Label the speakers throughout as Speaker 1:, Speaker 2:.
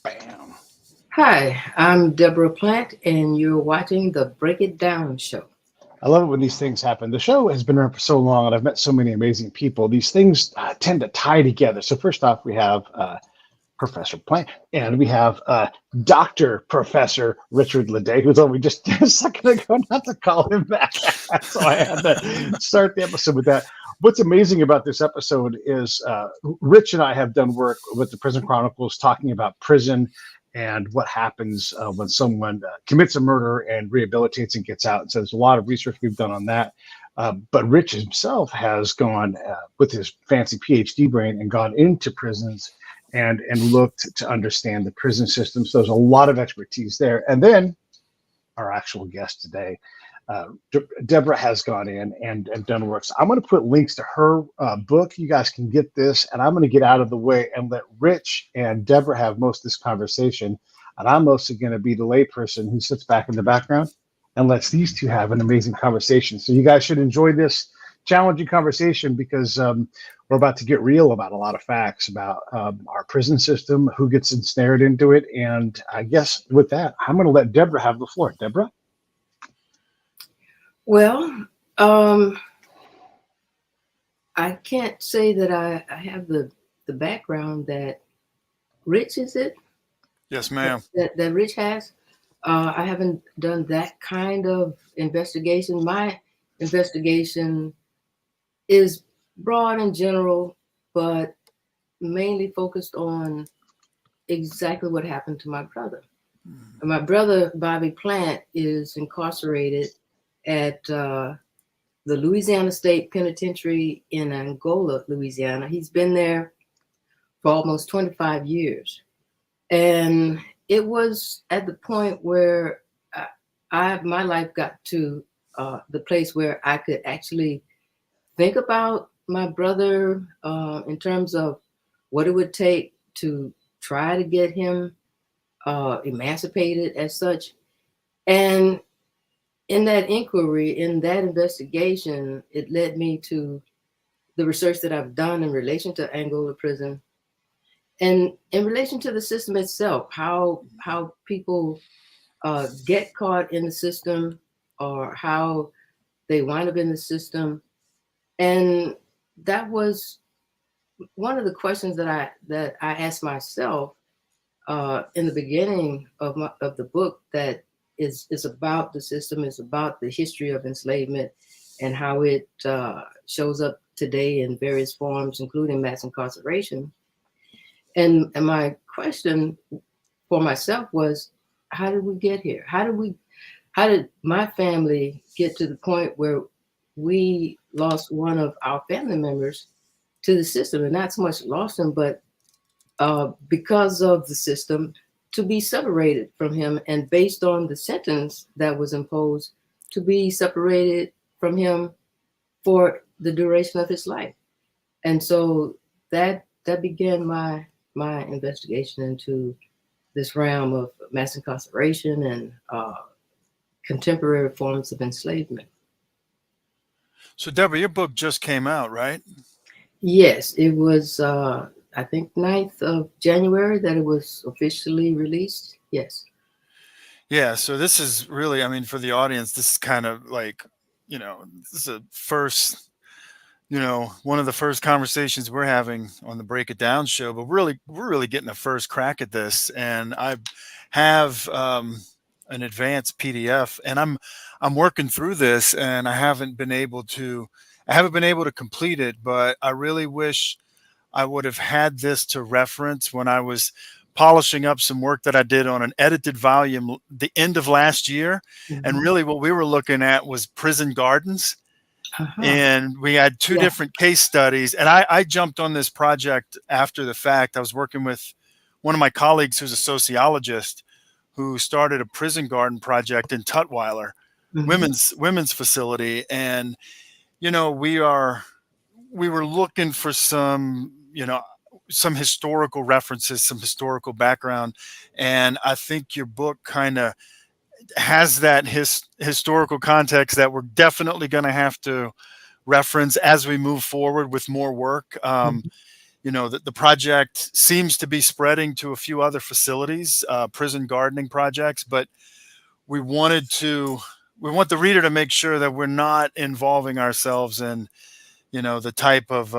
Speaker 1: Bam.
Speaker 2: Hi, I'm Deborah Plant, and you're watching the Break It Down show.
Speaker 1: I love it when these things happen. The show has been around for so long, and I've met so many amazing people. These things tend to tie together. So first off, we have Professor Plant, and we have Dr. Professor Richard Ledet, who told me just a second ago not to call him that. So I had to start the episode with that. What's amazing about this episode is Rich and I have done work with the Prison Chronicles talking about prison and what happens when someone commits a murder and rehabilitates and gets out. And so there's a lot of research we've done on that. But Rich himself has gone with his fancy PhD brain and gone into prisons and looked to understand the prison system. So there's a lot of expertise there. And then our actual guest today, Deborah has gone in and done work. So I'm going to put links to her book. You guys can get this, and I'm going to get out of the way and let Rich and Deborah have most of this conversation. And I'm mostly going to be the layperson who sits back in the background and lets these two have an amazing conversation. So you guys should enjoy this challenging conversation because we're about to get real about a lot of facts about our prison system, who gets ensnared into it. And I guess with that, I'm going to let Deborah have the floor. Deborah?
Speaker 2: Well, I can't say that I have the background that Rich is it
Speaker 3: Yes, ma'am.
Speaker 2: that Rich has. I haven't done that kind of investigation. My investigation is broad and general, but mainly focused on exactly what happened to my brother. My brother, Bobby Plant, is incarcerated at the Louisiana State Penitentiary in Angola, Louisiana. He's been there for almost 25 years. And it was at the point where my life got to the place where I could actually think about my brother in terms of what it would take to try to get him emancipated as such. And in that inquiry, in that investigation, it led me to the research that I've done in relation to Angola prison and in relation to the system itself, how people get caught in the system or how they wind up in the system. And that was one of the questions that I asked myself in the beginning of the book, that is about the system, is about the history of enslavement and how it shows up today in various forms, including mass incarceration. And my question for myself was, how did we get here? How did my family get to the point where we lost one of our family members to the system, and not so much lost him, but because of the system, to be separated from him, and based on the sentence that was imposed, to be separated from him for the duration of his life. And so that began my investigation into this realm of mass incarceration and contemporary forms of enslavement.
Speaker 3: So, Deborah, your book just came out, right?
Speaker 2: Yes, it was, I think, 9th of January that it was officially released. Yes.
Speaker 3: Yeah. So this is really, I mean, for the audience, this is kind of like, this is a first, one of the first conversations we're having on the Break It Down show. But we're really getting a first crack at this, and I have an advanced PDF, and I'm working through this, and I haven't been able to complete it, but I really wish I would have had this to reference when I was polishing up some work that I did on an edited volume the end of last year. And
Speaker 2: Mhm.
Speaker 3: really what we were looking at was prison gardens.
Speaker 2: Uh-huh.
Speaker 3: And we had two
Speaker 2: Yeah.
Speaker 3: different case studies. And I jumped on this project after the fact. I was working with one of my colleagues who's a sociologist who started a prison garden project in Tutwiler,
Speaker 2: Mhm.
Speaker 3: women's facility. And, we were looking for some historical references, some historical background. And I think your book kind of has that historical context that we're definitely going to have to reference as we move forward with more work.
Speaker 2: Mhm.
Speaker 3: the project seems to be spreading to a few other facilities, prison gardening projects, but we want the reader to make sure that we're not involving ourselves in, the type of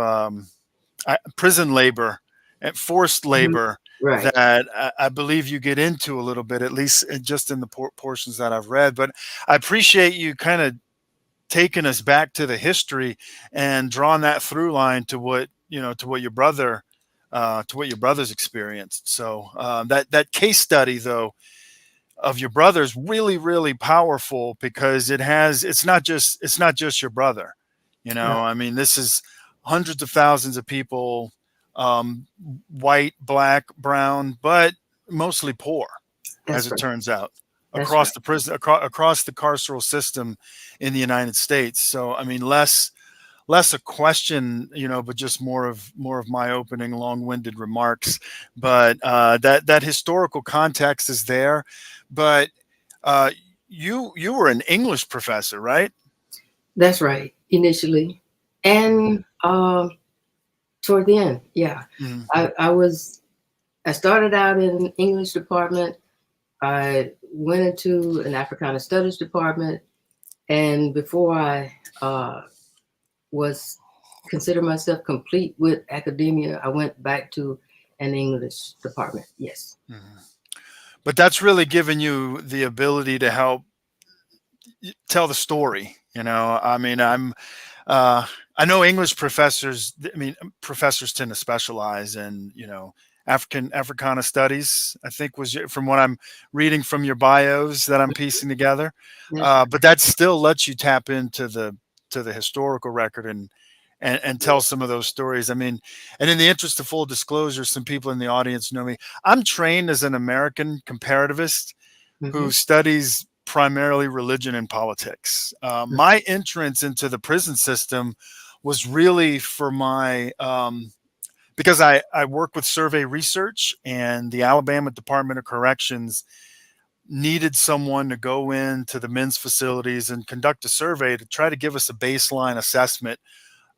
Speaker 3: prison labor and forced
Speaker 2: Mhm.
Speaker 3: labor
Speaker 2: Right.
Speaker 3: that I believe you get into a little bit, at least just in the portions that I've read. But I appreciate you kind of taking us back to the history and drawing that through line to what your brother's experienced. So that case study though of your brother's really, really powerful, because it's not just your brother.
Speaker 2: Right.
Speaker 3: I mean, this is hundreds of thousands of people, white, black, brown, but mostly poor, as
Speaker 2: That's
Speaker 3: it
Speaker 2: right.
Speaker 3: turns out,
Speaker 2: That's right.
Speaker 3: across the prison, across the carceral system in the United States. So, I mean, less a question, but just more of my opening long-winded remarks. But that historical context is there. But you were an English professor, right?
Speaker 2: That's right. Initially, and toward the end, yeah,
Speaker 3: Mhm.
Speaker 2: I started out in English department. I went into an Africana Studies department, and before I was consider myself complete with academia, I went back to an English department. Yes.
Speaker 3: Mhm. But that's really given you the ability to help tell the story. I mean, uh, I know English professors. I mean, professors tend to specialize in, Africana studies. I think from what I'm reading from your bios that I'm piecing together.
Speaker 2: That's right.
Speaker 3: But that still lets you tap into the historical record and tell some of those stories. I mean, and in the interest of full disclosure, some people in the audience know me. I'm trained as an American comparativist
Speaker 2: Hmm.
Speaker 3: who studies primarily religion and politics. My entrance into the prison system was really for because I work with survey research, and the Alabama Department of Corrections needed someone to go into the men's facilities and conduct a survey to try to give us a baseline assessment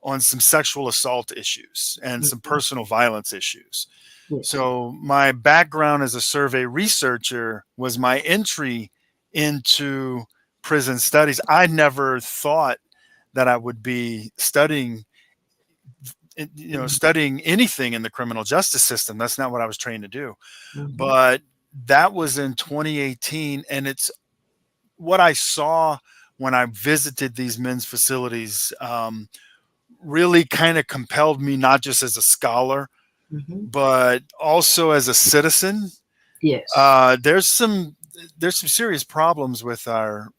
Speaker 3: on some sexual assault issues and some personal violence issues.
Speaker 2: Yes.
Speaker 3: So my background as a survey researcher was my entry into prison studies. I never thought that I would be studying anything in the criminal justice system. That's not what I was trained to do.
Speaker 2: Hmm.
Speaker 3: But that was in 2018, and it's what I saw when I visited these men's facilities. Really kind of compelled me, not just as a scholar,
Speaker 2: Hmm.
Speaker 3: but also as a citizen.
Speaker 2: Yes.
Speaker 3: There's some serious problems with our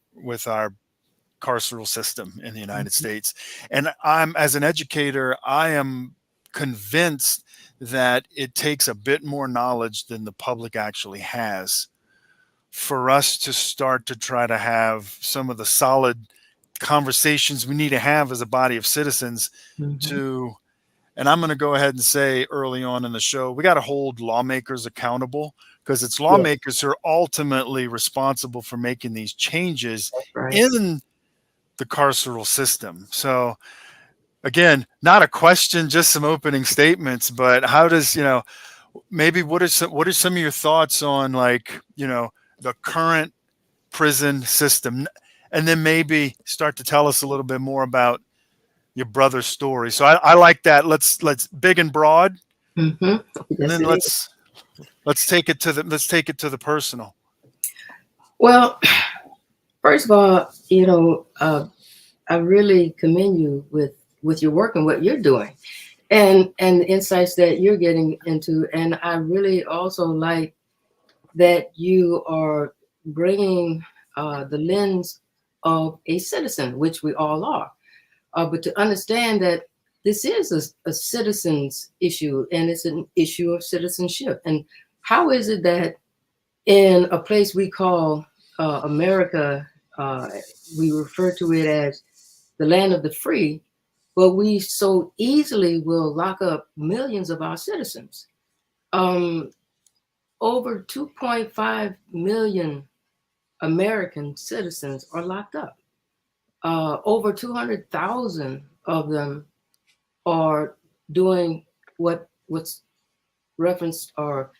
Speaker 3: carceral system in the United
Speaker 2: Mhm.
Speaker 3: States, and as an educator, I am convinced that it takes a bit more knowledge than the public actually has for us to start to try to have some of the solid conversations we need to have as a body of citizens
Speaker 2: Hmm.
Speaker 3: to. And I'm going to go ahead and say early on in the show, we got to hold lawmakers accountable, because it's
Speaker 2: Yes.
Speaker 3: lawmakers who are ultimately responsible for making these changes
Speaker 2: That's right.
Speaker 3: in the carceral system. So again, not a question, just some opening statements, but how does, maybe what are some of your thoughts on, like, the current prison system, and then maybe start to tell us a little bit more about your brother's story. So I like that. Let's big and broad,
Speaker 2: Hmm.
Speaker 3: and
Speaker 2: Yes,
Speaker 3: then
Speaker 2: it is.
Speaker 3: let's take it to the personal.
Speaker 2: Well, first of all, I really commend you with your work and what you're doing, and the insights that you're getting into. And I really also like that you are bringing the lens of a citizen, which we all are, but to understand that this is a citizen's issue, and it's an issue of citizenship. And how is it that in a place we call America, uh, we refer to it as the land of the free, but we so easily will lock up millions of our citizens? Um, Over 2.5 million American citizens are locked up. Over 200,000 of them are doing what what's referenced or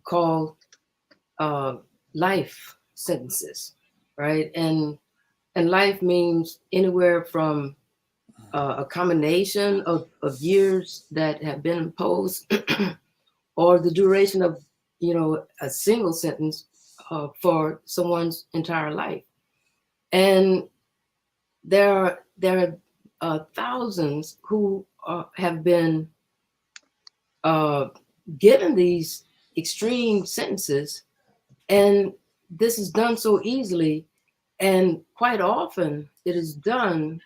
Speaker 2: called life sentences, right? And life means anywhere from a combination of years that have been imposed or the duration of, a single sentence for someone's entire life. And there are thousands who have been given these extreme sentences, and this is done so easily, and quite often it is done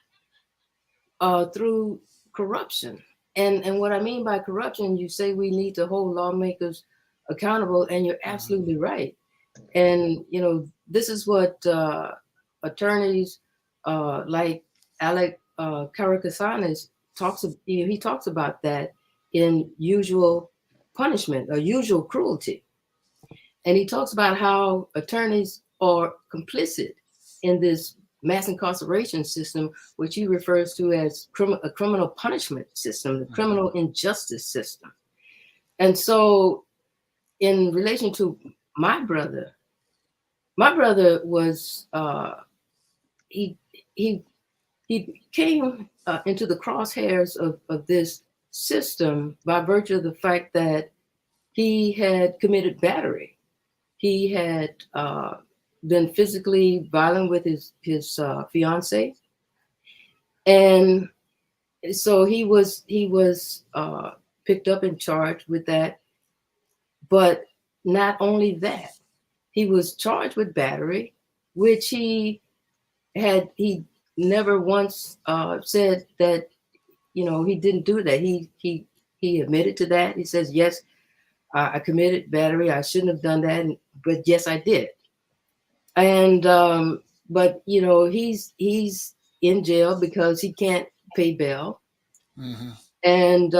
Speaker 2: through corruption. And what I mean by corruption, you say we need to hold lawmakers accountable, and you're absolutely right. And this is what attorneys like Alec Karakasanis talks. He talks about that in Usual Punishment or Usual Cruelty, and he talks about how attorneys are complicit in this mass incarceration system, which he refers to as a criminal punishment system, the criminal injustice system. And so, in relation to my brother was he came into the crosshairs of this system by virtue of the fact that he had committed battery. He had been physically violent with his fiance, and so he was picked up and charged with that. But not only that, he was charged with battery, which he never once said that he didn't do that. He admitted to that. He says, yes, I committed battery. I shouldn't have done that, but yes, I did. And but he's in jail because he can't pay bail, and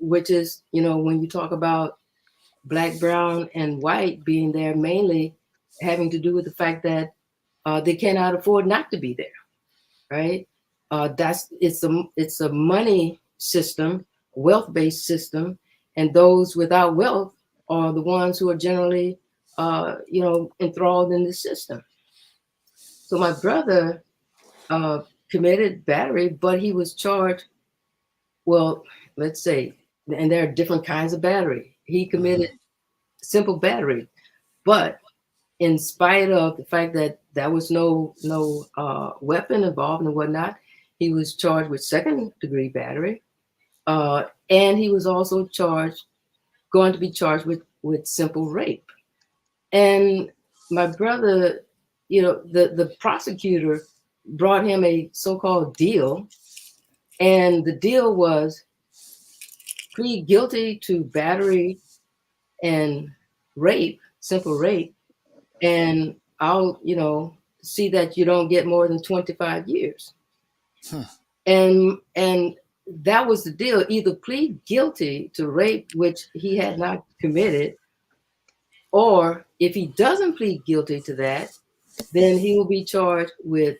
Speaker 2: which is when you talk about Black, brown, and white being there, mainly having to do with the fact that they cannot afford not to be there, right? It's a money system, wealth-based system, and those without wealth are the ones who are generally enthralled in the system. So my brother committed battery, but he was charged, well, let's say, and there are different kinds of battery. He committed simple battery, but in spite of the fact that there was no weapon involved and whatnot, he was charged with second-degree battery, and he was also going to be charged with simple rape. And my brother, the prosecutor brought him a so-called deal, and the deal was plead guilty to battery and rape, simple rape, and I'll, see that you don't get more than 25 years. And that was the deal. Either plead guilty to rape, which he had not committed, or if he doesn't plead guilty to that, then he will be charged with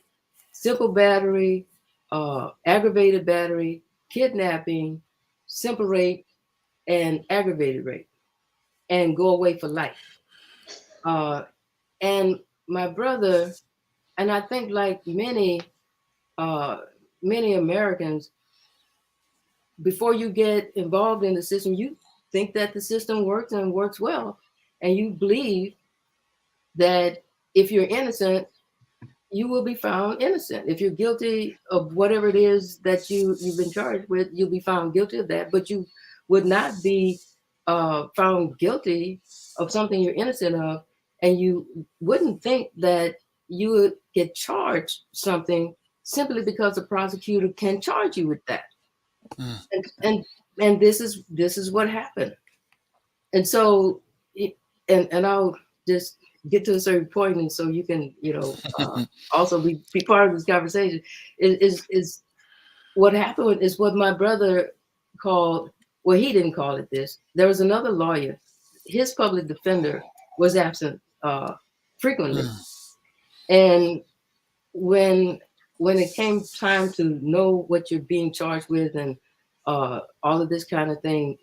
Speaker 2: simple battery, aggravated battery, kidnapping, simple rape, and aggravated rape, and go away for life. And my brother, and I think like many Americans, before you get involved in the system, you think that the system works and works well, and you believe that if you're innocent, you will be found innocent. If you're guilty of whatever it is that you've been charged with, you'll be found guilty of that, but you would not be found guilty of something you're innocent of, and you wouldn't think that you would get charged something simply because the prosecutor can charge you with that. And this is what happened. And so, and I'll just get to a certain point, and so you can, also be part of this conversation. Is what happened is what my brother called. Well, he didn't call it this. There was another lawyer. His public defender was absent frequently, and when it came time to know what you're being charged with and all of this kind of thing,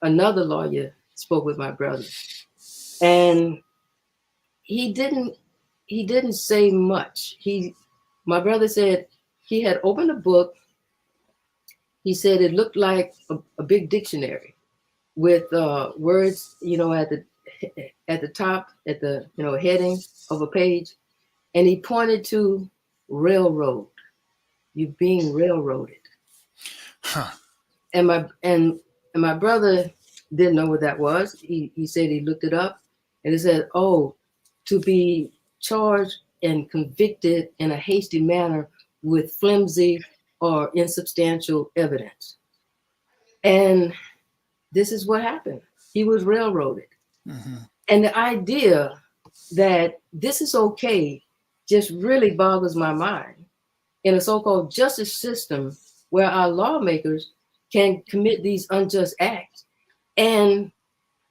Speaker 2: another lawyer spoke with my brother, and he didn't say much. My brother said he had opened a book. He said it looked like a big dictionary with words, at the top, at the heading of a page, and he pointed to railroad. You being railroaded.
Speaker 3: Huh.
Speaker 2: And my brother didn't know what that was. He said he looked it up, and it said, "Oh, to be charged and convicted in a hasty manner with flimsy or insubstantial evidence." And this is what happened. He was railroaded.
Speaker 3: Mm-hmm.
Speaker 2: And the idea that this is okay just really boggles my mind in a so-called justice system where our lawmakers can commit these unjust acts. And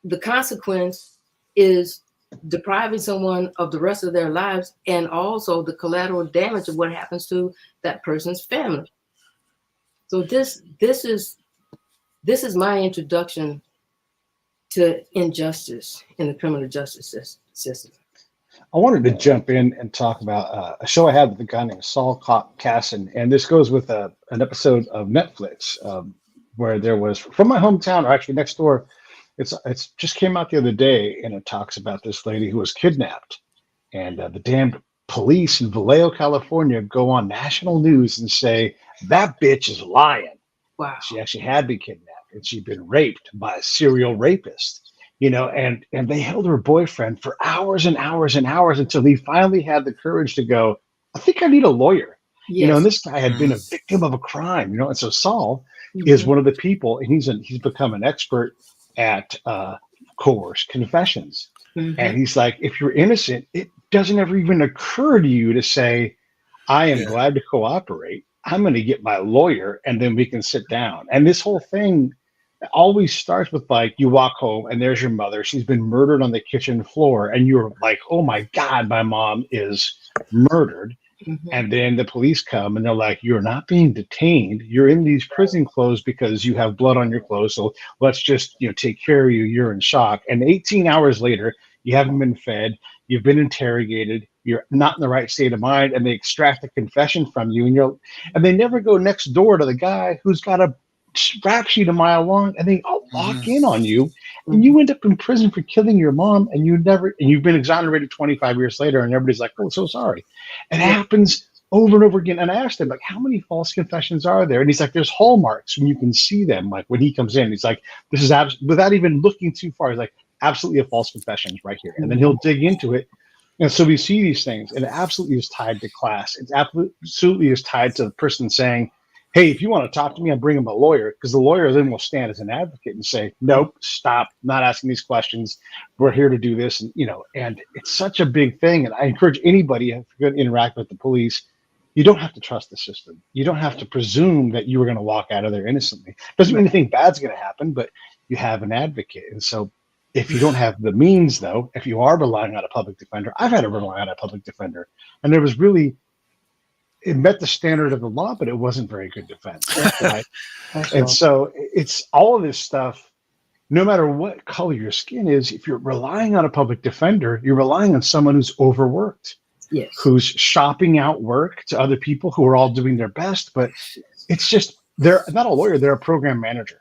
Speaker 2: the consequence is depriving someone of the rest of their lives and also the collateral damage of what happens to that person's family. So this is my introduction to injustice in the criminal justice system.
Speaker 1: I wanted to jump in and talk about a show I had with a guy named Saul Casson, and this goes with an episode of Netflix where there was, from my hometown, or actually next door, it's just came out the other day, and it talks about this lady who was kidnapped, and the damned police in Vallejo, California, go on national news and say that bitch is lying.
Speaker 2: Wow.
Speaker 1: She actually had been kidnapped, and she'd been raped by a serial rapist. And they held her boyfriend for hours and hours and hours until he finally had the courage to go, I think I need a lawyer.
Speaker 2: Yes.
Speaker 1: And this guy had been a victim of a crime, and so Saul is one of the people, and he's become an expert at coerced confessions.
Speaker 2: Mm-hmm.
Speaker 1: And he's like, if you're innocent, it doesn't ever even occur to you to say, I am glad to cooperate. I'm going to get my lawyer, and then we can sit down. And this whole thing always starts with, like, you walk home and there's your mother. She's been murdered on the kitchen floor, and you're like, oh my God, my mom is murdered. Mm-hmm. And then the police come and they're like, you're not being detained. You're in these prison clothes because you have blood on your clothes. So let's just, take care of you. You're in shock. And 18 hours later, you haven't been fed. You've been interrogated. You're not in the right state of mind. And they extract a confession from you. And they never go next door to the guy who's got a rap sheet a mile long, and they all lock in on you, and you end up in prison for killing your mom, and you've been exonerated 25 years later, and everybody's like, oh, so sorry. It happens over and over again. And I asked him, like, how many false confessions are there? And he's like, there's hallmarks when you can see them. Like, when he comes in, he's like, this is without even looking too far, he's like, absolutely a false confession right here. And then he'll dig into it. And so we see these things, and it absolutely is tied to class. It absolutely is tied to the person saying, hey, if you want to talk to me, I'm bringing a lawyer, because the lawyer then will stand as an advocate and say, nope, stop, not asking these questions. We're here to do this. And, and it's such a big thing. And I encourage anybody, if you're going to interact with the police, you don't have to trust the system. You don't have to presume that you are going to walk out of there innocently. Doesn't mean anything bad's going to happen, but you have an advocate. And so if you don't have the means, though, if you are relying on a public defender, I've had to rely on a public defender. And there was really, it met the standard of the law, but it wasn't very good defense. Right? And so it's all of this stuff, no matter what color your skin is, if you're relying on a public defender, you're relying on someone who's overworked, who's shopping out work to other people who are all doing their best. But it's just, they're not a lawyer, they're a program manager.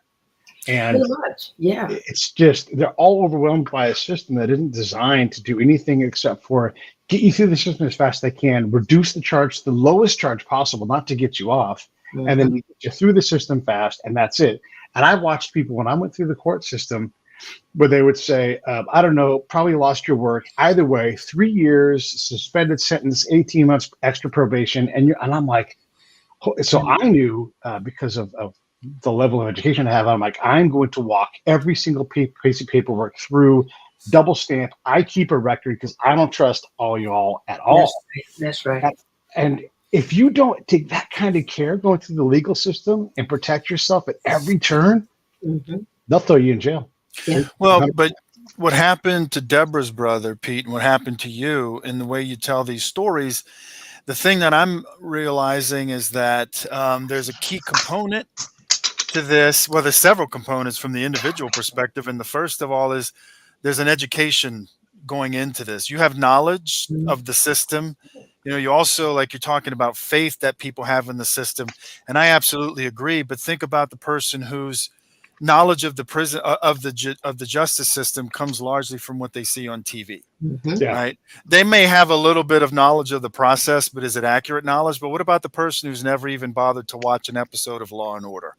Speaker 1: And it's just, they're all overwhelmed by a system that isn't designed to do anything except for get you through the system as fast as they can, reduce the charge to the lowest charge possible, not to get you off, and then we get you through the system fast, and that's it. And I watched people, when I went through the court system, where they would say, I don't know, probably lost your work. Either way, 3 years, suspended sentence, 18 months extra probation. And I'm like, so I knew because of the level of education I have, I'm like, I'm going to walk every single piece of paperwork through, double stamp. I keep a record because I don't trust all y'all at all.
Speaker 2: That's right.
Speaker 1: And if you don't take that kind of care going through the legal system and protect yourself at every turn, they'll throw you in jail.
Speaker 2: Yeah.
Speaker 3: Well, but what happened to Deborah's brother, Pete, and what happened to you in the way you tell these stories, the thing that I'm realizing is that there's a key component to this, well, there's several components from the individual perspective. And the first of all is there's an education going into this. You have knowledge of the system. You know, you also, like you're talking about faith that people have in the system. And I absolutely agree. But think about the person whose knowledge of the prison, of the justice system comes largely from what they see on TV.
Speaker 1: Yeah.
Speaker 3: Right. They may have a little bit of knowledge of the process, but is it accurate knowledge? But what about the person who's never even bothered to watch an episode of Law and Order?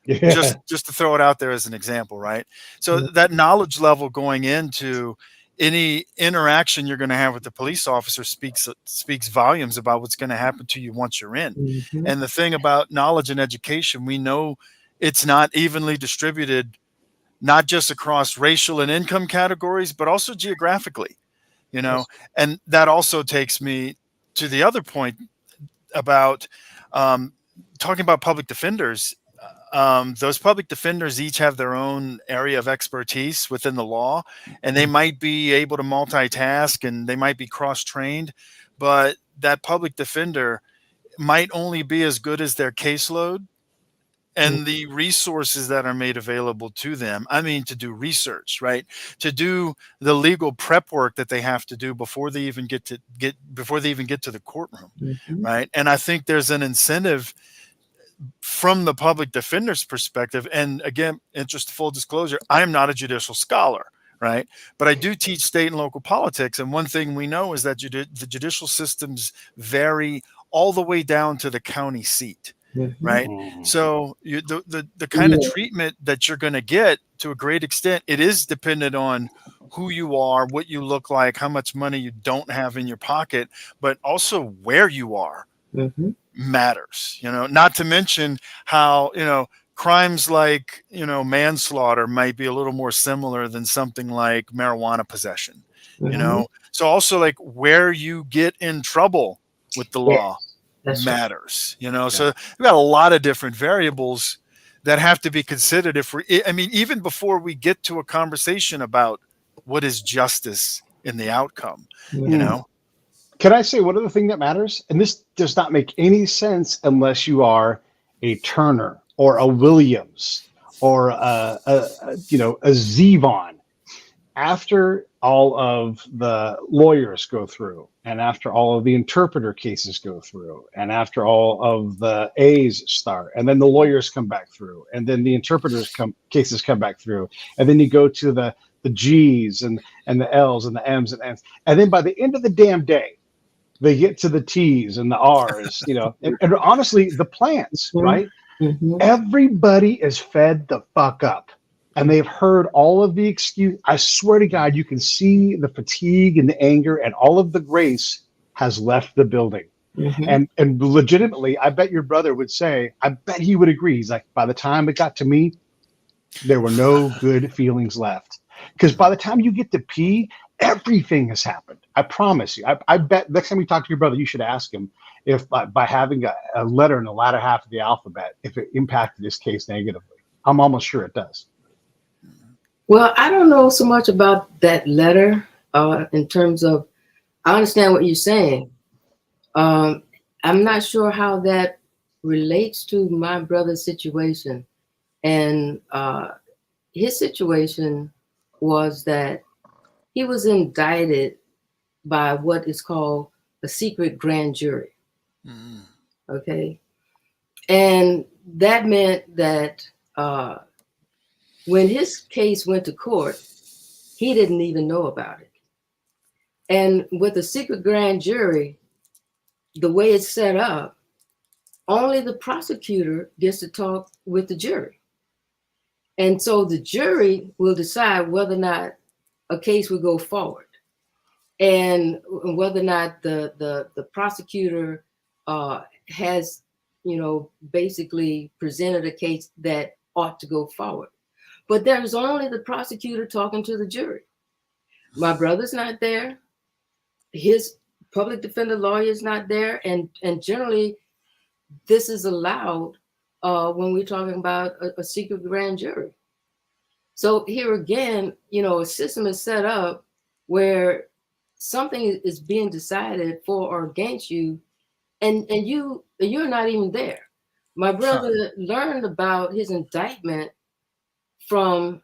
Speaker 1: Yeah.
Speaker 3: Just to throw it out there as an example, right? So that knowledge level going into any interaction you're going to have with the police officer speaks volumes about what's going to happen to you once you're in. And the thing about knowledge and education, we know it's not evenly distributed, not just across racial and income categories, but also geographically, you know. And that also takes me to the other point about talking about public defenders. Those public defenders each have their own area of expertise within the law, and they might be able to multitask and they might be cross-trained, but that public defender might only be as good as their caseload and the resources that are made available to them. I mean, to do research, right? To do the legal prep work that they have to do before they even get to the courtroom, right? And I think there's an incentive from the public defender's perspective. And again, just full disclosure, I am not a judicial scholar, right? But I do teach state and local politics. And one thing we know is that the judicial systems vary all the way down to the county seat, right? So the kind of treatment that you're going to get, to a great extent, it is dependent on who you are, what you look like, how much money you don't have in your pocket, but also where you are. Matters, you know, not to mention how, you know, crimes like, you know, manslaughter might be a little more similar than something like marijuana possession, you know. So also, like, where you get in trouble with the law matters, you know. So we've got a lot of different variables that have to be considered I mean, even before we get to a conversation about what is justice in the outcome, you know.
Speaker 1: Can I say one other thing that matters? And this does not make any sense unless you are a Turner or a Williams or a Zevon. After all of the lawyers go through, and after all of the interpreter cases go through, and after all of the A's start, and then the lawyers come back through, and then the cases come back through, and then you go to the G's and the L's and the M's and N's, and then by the end of the damn day, they get to the T's and the R's, you know, and honestly, the plants, right? Everybody is fed the fuck up, and they've heard all of the excuse. I swear to God, you can see the fatigue and the anger, and all of the grace has left the building. And legitimately, I bet your brother would say, I bet he would agree. He's like, by the time it got to me, there were no good feelings left. Because by the time you get to P, everything has happened. I promise you. I bet next time you talk to your brother, you should ask him if by having a letter in the latter half of the alphabet, if it impacted his case negatively. I'm almost sure it does.
Speaker 2: Well, I don't know so much about that letter in terms of, I understand what you're saying. I'm not sure how that relates to my brother's situation. And his situation was that he was indicted by what is called a secret grand jury. Okay. And that meant that when his case went to court, he didn't even know about it. And with a secret grand jury, the way it's set up, only the prosecutor gets to talk with the jury. And so the jury will decide whether or not a case will go forward, and whether or not the prosecutor has, you know, basically presented a case that ought to go forward. But there's only the prosecutor talking to the jury. My brother's not there. His public defender lawyer is not there. And generally, this is allowed when we're talking about a secret grand jury. So here again, you know, a system is set up where something is being decided for or against you, and you're not even there. My brother learned about his indictment from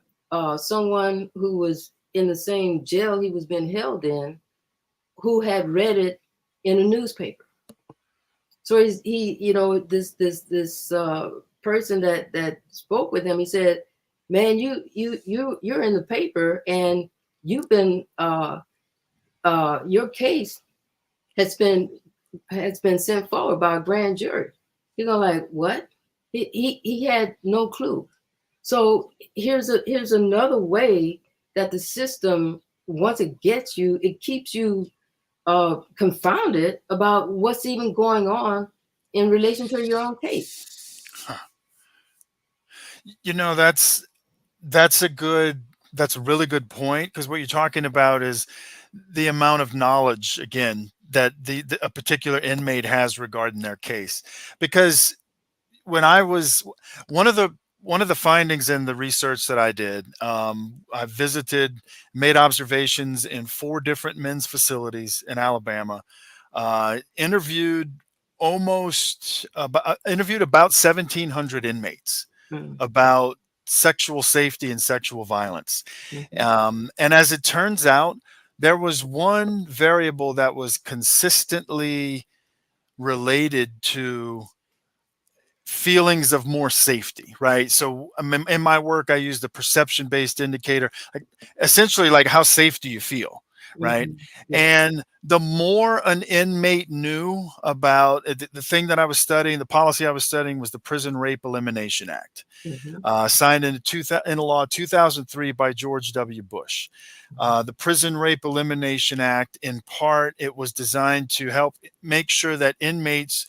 Speaker 2: someone who was in the same jail he was being held in, who had read it in a newspaper. So he you know, this person that spoke with him, he said, "Man, you're in the paper, and you've been your case has been sent forward by a grand jury." You're going like, what? He had no clue. So here's another way that the system, once it gets you, it keeps you confounded about what's even going on in relation to your own case.
Speaker 3: You know, that's a really good point, because what you're talking about is the amount of knowledge, again, that a particular inmate has regarding their case. Because when I was one of the findings in the research that I did, I made observations in 4 different men's facilities in Alabama, interviewed about 1,700 inmates about sexual safety and sexual violence. And as it turns out, there was one variable that was consistently related to feelings of more safety, right? So in my work, I use the perception-based indicator, like essentially like how safe do you feel, right? And the more an inmate knew about the thing that I was studying, the policy I was studying was the Prison Rape Elimination Act, signed in law 2003 by George W. Bush. The Prison Rape Elimination Act, in part, it was designed to help make sure that inmates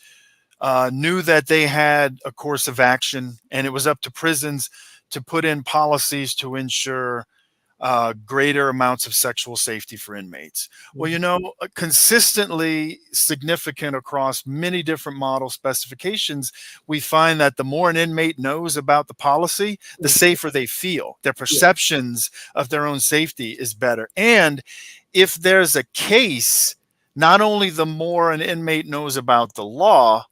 Speaker 3: knew that they had a course of action, and it was up to prisons to put in policies to ensure greater amounts of sexual safety for inmates. Well, you know, consistently significant across many different model specifications, we find that the more an inmate knows about the policy, the safer they feel. Their perceptions of their own safety is better. And if there's a case, not only the more an inmate knows about the law,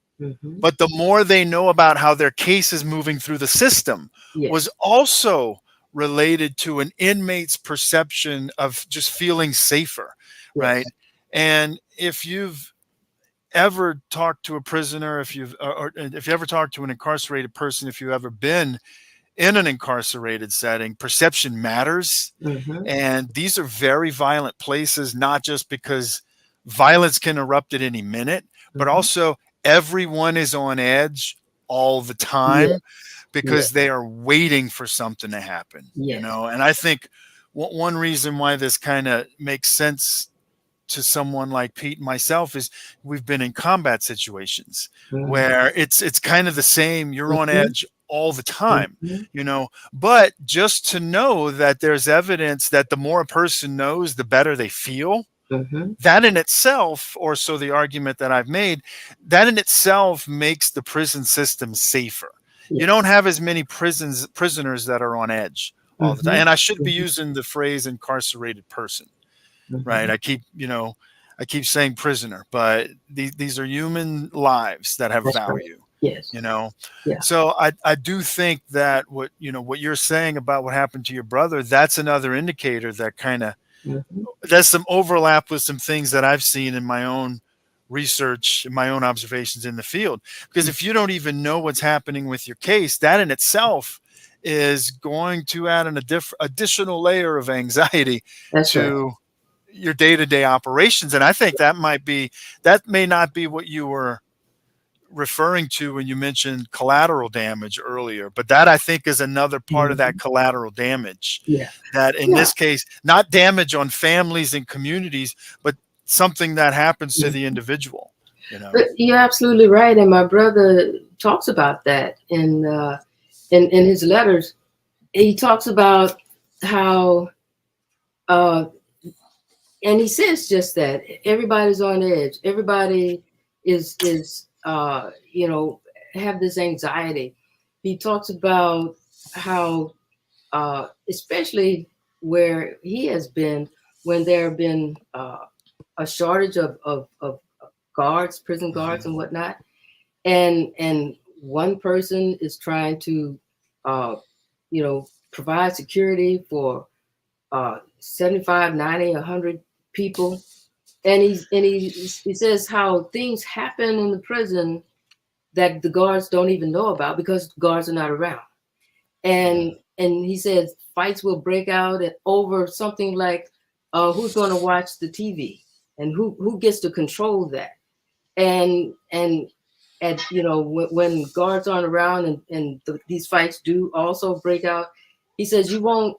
Speaker 3: but the more they know about how their case is moving through the system, was also related to an inmate's perception of just feeling safer, right? And if you've ever talked to a prisoner, if you ever talked to an incarcerated person, if you've ever been in an incarcerated setting, perception matters. And these are very violent places, not just because violence can erupt at any minute, but also everyone is on edge all the time because they are waiting for something to happen, you know? And I think one reason why this kind of makes sense to someone like Pete and myself is we've been in combat situations where it's kind of the same. You're on edge all the time, you know, but just to know that there's evidence that the more a person knows, the better they feel. That in itself, or so the argument that I've made, that in itself makes the prison system safer. You don't have as many prisoners that are on edge all the time. And I should be using the phrase incarcerated person, right? I keep saying prisoner, but these are human lives that have value. You know, so I do think that what you're saying about what happened to your brother, that's another indicator that kind of there's some overlap with some things that I've seen in my own research, in my own observations in the field. Because if you don't even know what's happening with your case, that in itself is going to add an additional layer of anxiety to your day-to-day operations. And I think that may not be what you were referring to when you mentioned collateral damage earlier, but that I think is another part of that collateral damage. That in this case, not damage on families and communities, but something that happens to the individual. You know,
Speaker 2: but you're absolutely right, and my brother talks about that in his letters. He talks about how, and he says just that everybody's on edge. Everybody is have this anxiety. He talks about how, especially where he has been, when there have been a shortage of guards, prison guards and whatnot. And one person is trying to, provide security for 75, 90, 100 people. And he says how things happen in the prison that the guards don't even know about because the guards are not around. And he says fights will break out over something like who's going to watch the TV and who gets to control that. And when guards aren't around and these fights do also break out, he says you'll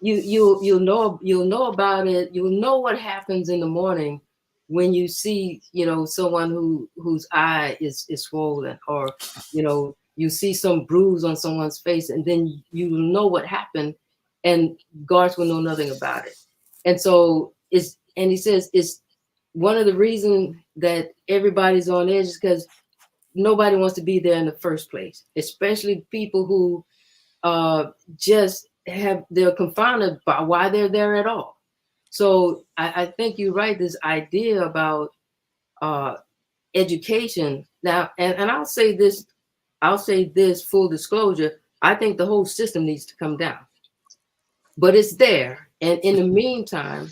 Speaker 2: know about it. You'll know what happens in the morning when you see, someone whose eye is swollen, or, you see some bruise on someone's face, and then you know what happened, and guards will know nothing about it. And so he says it's one of the reasons that everybody's on edge is because nobody wants to be there in the first place, especially people who they're confounded by why they're there at all. So I think you're right, this idea about education now, and I'll say this full disclosure, I think the whole system needs to come down, but it's there. And in the meantime,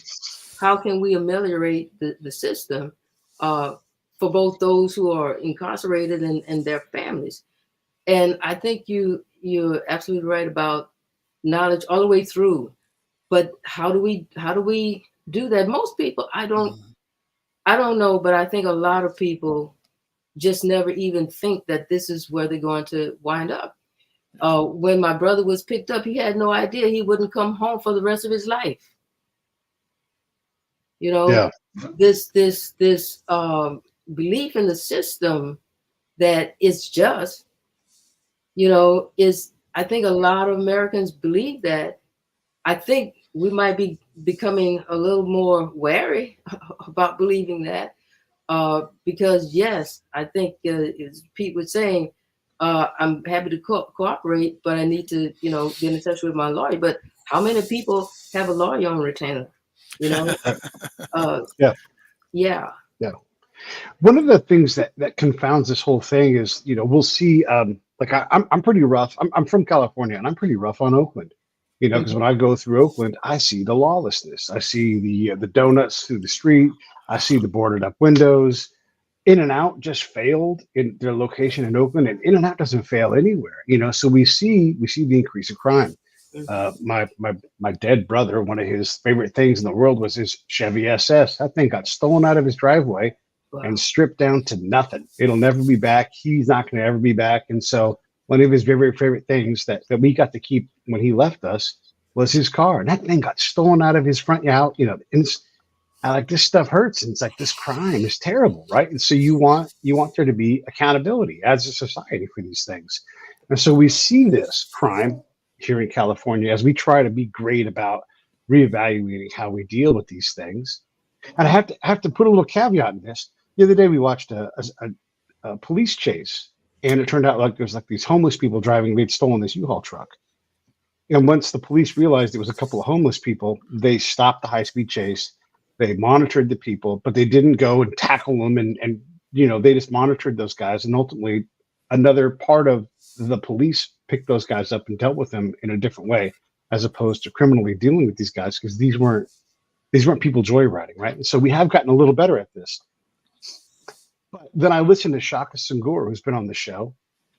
Speaker 2: how can we ameliorate the system for both those who are incarcerated and their families? And I think you're absolutely right about knowledge all the way through. But how do we do that? Most people, I don't know, but I think a lot of people just never even think that this is where they're going to wind up. When my brother was picked up, he had no idea he wouldn't come home for the rest of his life. This belief in the system that it's just, is, I think a lot of Americans believe that. I think we might be becoming a little more wary about believing that, because yes, I think as Pete was saying, I'm happy to cooperate, but I need to, get in touch with my lawyer. But how many people have a lawyer on retainer? Yeah.
Speaker 1: One of the things that confounds this whole thing is, we'll see, like I'm pretty rough. I'm from California, and I'm pretty rough on Oakland, because when I go through Oakland, I see the lawlessness. I see the donuts through the street. I see the boarded up windows. In-N-Out just failed in their location in Oakland, and In-N-Out doesn't fail anywhere. So we see the increase of crime. My dead brother, one of his favorite things in the world was his Chevy SS. That thing got stolen out of his driveway. Wow. And stripped down to nothing. It'll never be back. He's not going to ever be back. And so one of his very favorite things that we got to keep when he left us was his car. And that thing got stolen out of his front yard. And it's like, this stuff hurts. And it's like, this crime is terrible, right? And so you want there to be accountability as a society for these things. And so we see this crime here in California as we try to be great about reevaluating how we deal with these things. And I have to put a little caveat in this. The other day we watched a police chase, and it turned out like there's like these homeless people driving. They'd stolen this U-Haul truck, and once the police realized it was a couple of homeless people, they stopped the high-speed chase. They monitored the people, but they didn't go and tackle them, and they just monitored those guys. And ultimately, another part of the police picked those guys up and dealt with them in a different way, as opposed to criminally dealing with these guys, because these weren't people joyriding, right? And so we have gotten a little better at this. But then I listened to Shaka Senghor, who's been on the show,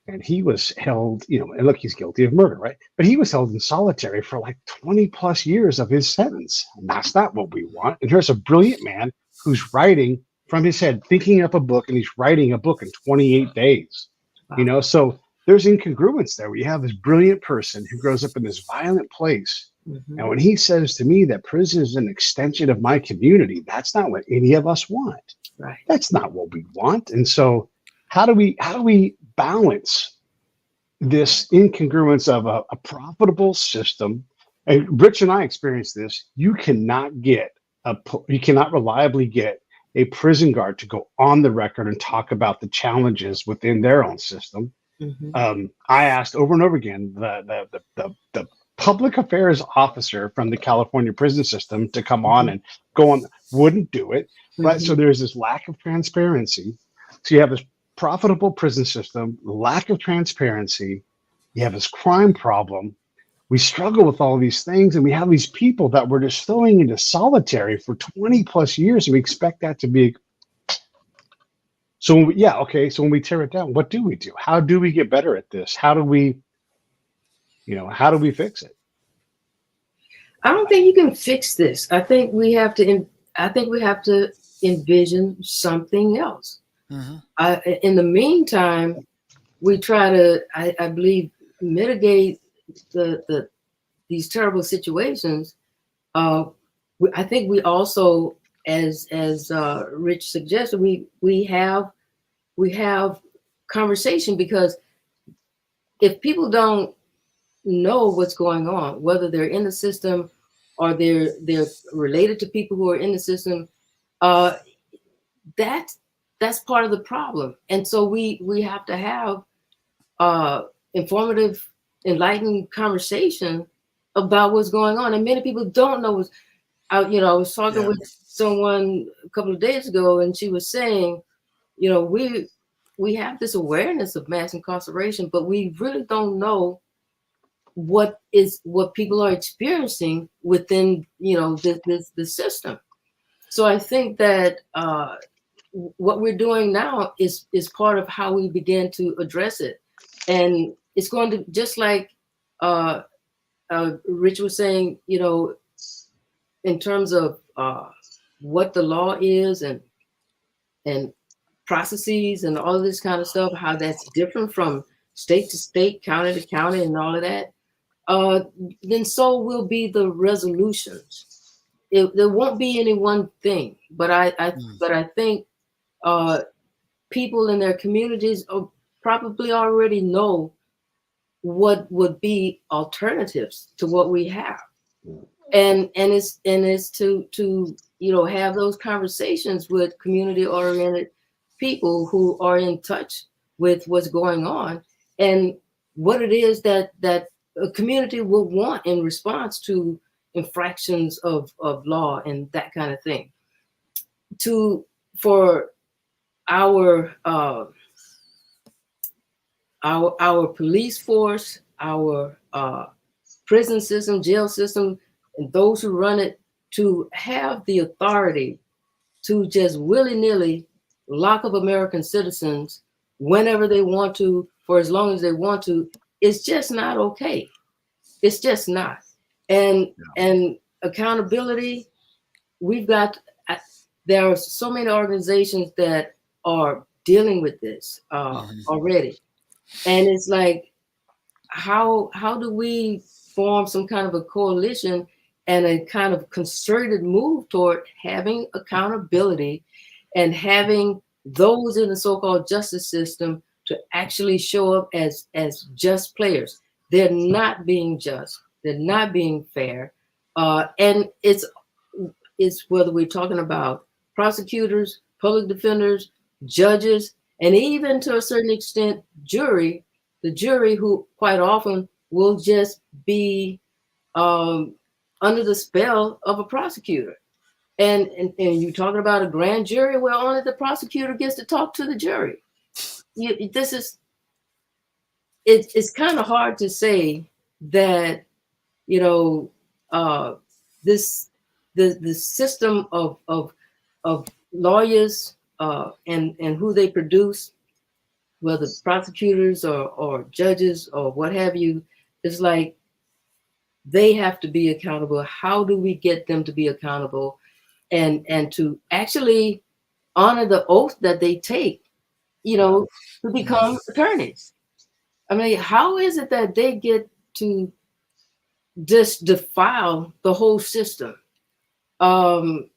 Speaker 1: and he was held, and look, he's guilty of murder, right? But he was held in solitary for like 20 plus years of his sentence. And that's not what we want. And here's a brilliant man who's writing from his head, thinking up a book, and he's writing a book in 28 days. Wow. So there's incongruence there. We have this brilliant person who grows up in this violent place. Mm-hmm. And when he says to me that prison is an extension of my community, that's not what any of us want. Right. That's not what we want. And so how do we balance this incongruence of a profitable system? And Rich and I experienced this. You cannot reliably get a prison guard to go on the record and talk about the challenges within their own system. Mm-hmm. I asked over and over again the public affairs officer from the California prison system to come on and go on, wouldn't do it. But so there's this lack of transparency. So you have this profitable prison system, lack of transparency. You have this crime problem. We struggle with all these things, and we have these people that we're just throwing into solitary for 20 plus years, and we expect that to be. So, so when we tear it down, what do we do? How do we get better at this? How do we fix it?
Speaker 2: I don't think you can fix this. I think we have to envision something else. Mm-hmm. In the meantime, we try to, I believe, mitigate these terrible situations. I think we also, as Rich suggested, we have conversation, because if people don't know what's going on, whether they're in the system or they're related to people who are in the system, that's part of the problem. And so we have to have informative, enlightened conversation about what's going on. And many people don't know what's out. I was talking with someone a couple of days ago, and she was saying, we have this awareness of mass incarceration, but we really don't know what people are experiencing within the system. So I think that what we're doing now is part of how we begin to address it. And it's going to, just like Rich was saying, in terms of what the law is and processes and all of this kind of stuff, how that's different from state to state, county to county, and all of that, then so will be the resolutions. There won't be any one thing, but I think people in their communities probably already know what would be alternatives to what we have, and it's to have those conversations with community oriented people who are in touch with what's going on and what it is that a community will want in response to infractions of law and that kind of thing. For our police force, our prison system, jail system, and those who run it, to have the authority to just willy-nilly lock up American citizens whenever they want to, for as long as they want to, it's just not okay. It's just not. And accountability, there are so many organizations that are dealing with this already. And it's like, how do we form some kind of a coalition and a kind of concerted move toward having accountability and having those in the so-called justice system to actually show up as just players? They're not being just. They're not being fair. And it's whether we're talking about prosecutors, public defenders, judges, and even to a certain extent, the jury who quite often will just be under the spell of a prosecutor. And you're talking about a grand jury where only the prosecutor gets to talk to the jury. It's kind of hard to say that, the system of lawyers and who they produce, whether prosecutors or judges or what have you, is like they have to be accountable. How do we get them to be accountable and to actually honor the oath that they take, to become attorneys? I mean, how is it that they get to just defile the whole system? Through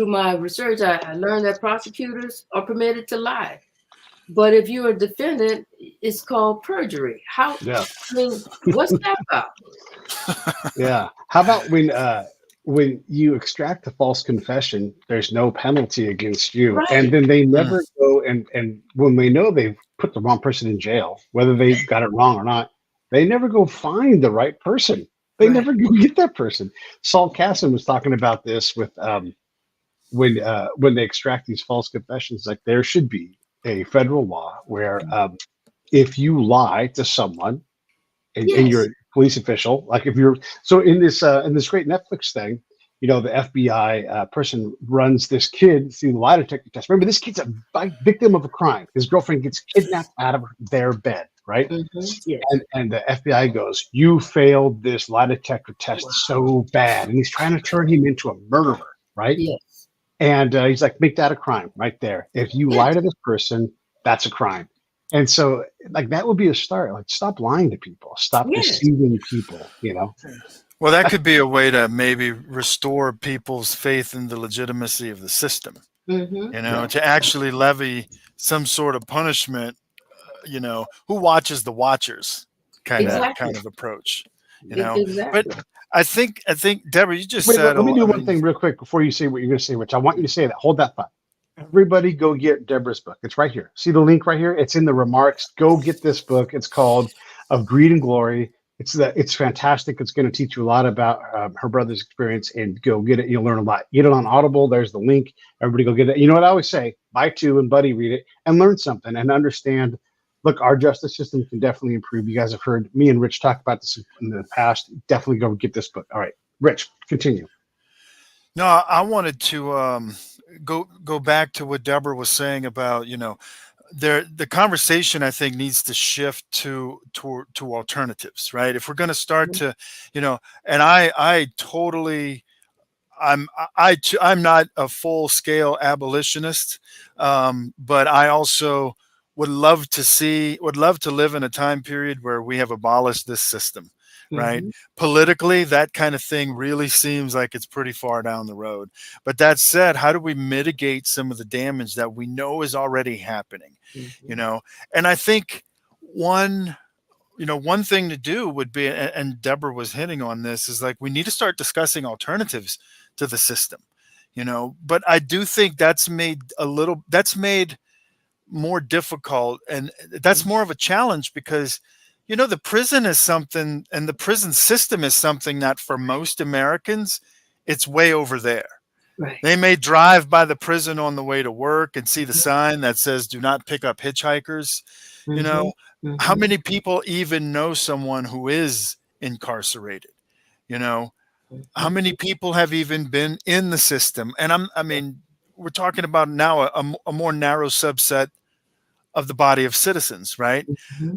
Speaker 2: my research, I learned that prosecutors are permitted to lie. But if you're a defendant, it's called perjury. I mean, what's that about?
Speaker 1: Yeah. How about when you extract a false confession, there's no penalty against you. Right. And then they never go and when they know they've put the wrong person in jail, whether they got it wrong or not, they never go find the right person. They never go get that person. Saul Kassan was talking about this with when they extract these false confessions, like there should be a federal law where if you lie to someone and you're
Speaker 2: Yes.
Speaker 1: a police official, like if you're so in this great Netflix thing, the FBI person runs this kid through the lie detector test. Remember, this kid's a victim of a crime. His girlfriend gets kidnapped out of their bed, right?
Speaker 2: Yes.
Speaker 1: And the FBI goes, "You failed this lie detector test so bad," and he's trying to turn him into a murderer, right?
Speaker 2: Yes.
Speaker 1: And he's like, "Make that a crime right there. If you lie
Speaker 2: Yes.
Speaker 1: to this person, that's a crime." And so, like, that would be a start. Like, stop lying to people. Stop
Speaker 2: Yes.
Speaker 1: deceiving people.
Speaker 3: Well, that could be a way to maybe restore people's faith in the legitimacy of the system. To actually levy some sort of punishment. Who watches the watchers? Kind of approach.
Speaker 2: Exactly.
Speaker 3: But I think Deborah, you just
Speaker 1: Wait,
Speaker 3: said.
Speaker 1: let me do one thing real quick before you say what you're going to say, Rich. I want you to say that. Hold that thought. Everybody go get Deborah's book. It's right here. See the link right here? It's in the remarks. Go get this book. It's called Of Greed and Glory. It's fantastic. It's going to teach you a lot about her brother's experience, and go get it. You'll learn a lot. Get it on Audible. There's the link. Everybody go get it. You know what I always say? Buy two and buddy read it and learn something and understand. Look, our justice system can definitely improve. You guys have heard me and Rich talk about this in the past. Definitely go get this book. All right, Rich, continue.
Speaker 3: No, I wanted to go back to what Deborah was saying about the conversation I think needs to shift to alternatives, right? If we're going to start to, and I totally. I'm not a full scale abolitionist, but I also would love to live in a time period where we have abolished this system, right? Politically, that kind of thing really seems like it's pretty far down the road. But that said, how do we mitigate some of the damage that we know is already happening? And I think one thing to do would be, and Deborah was hitting on this, is like we need to start discussing alternatives to the system, but I do think that's made more difficult, and that's more of a challenge because the prison is something, and the prison system is something that for most Americans it's way over there.
Speaker 2: Right.
Speaker 3: They may drive by the prison on the way to work and see the sign that says "Do not pick up hitchhikers." How many people even know someone who is incarcerated? How many people have even been in the system? And we're talking about now a more narrow subset of the body of citizens, right?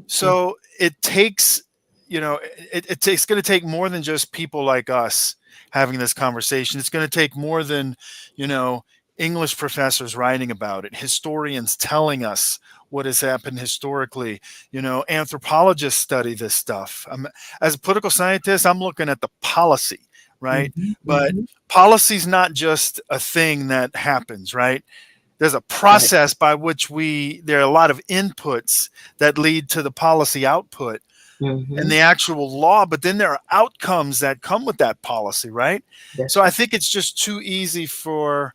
Speaker 3: So it takes, it's going to take more than just people like us having this conversation. It's going to take more than, English professors writing about it, historians telling us what has happened historically. Anthropologists study this stuff. As a political scientist, I'm looking at the policy, right? But policy's not just a thing that happens, right? There's a process by which there are a lot of inputs that lead to the policy output and the actual law, but then there are outcomes that come with that policy, right? So I think it's just too easy for,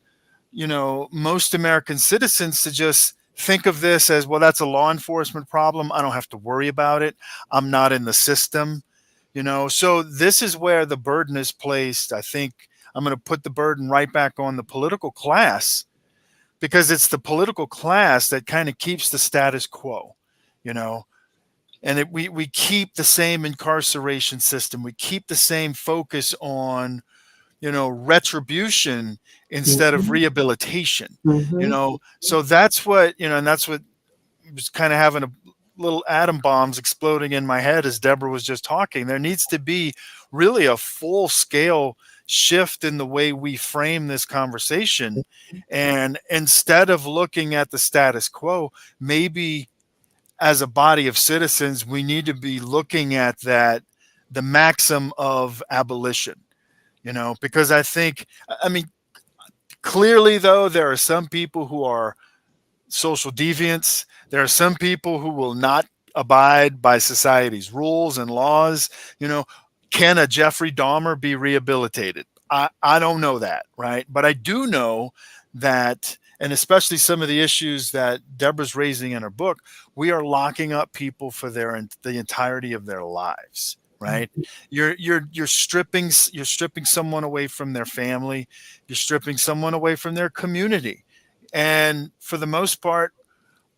Speaker 3: most American citizens to just think of this as, well, that's a law enforcement problem. I don't have to worry about it. I'm not in the system, So this is where the burden is placed. I think I'm going to put the burden right back on the political class, because it's the political class that kind of keeps the status quo, and we keep the same incarceration system. We keep the same focus on, retribution instead of rehabilitation, so that's what, and that's what was kind of having a little atom bombs exploding in my head as Deborah was just talking. There needs to be really a full scale shift in the way we frame this conversation. And instead of looking at the status quo, maybe as a body of citizens, we need to be looking at the maxim of abolition, because clearly though, there are some people who are social deviants. There are some people who will not abide by society's rules and laws. Can a Jeffrey Dahmer be rehabilitated? I don't know that, right? But I do know that, and especially some of the issues that Deborah's raising in her book, we are locking up people for the entirety of their lives, right? You're stripping someone away from their family, you're stripping someone away from their community. And for the most part,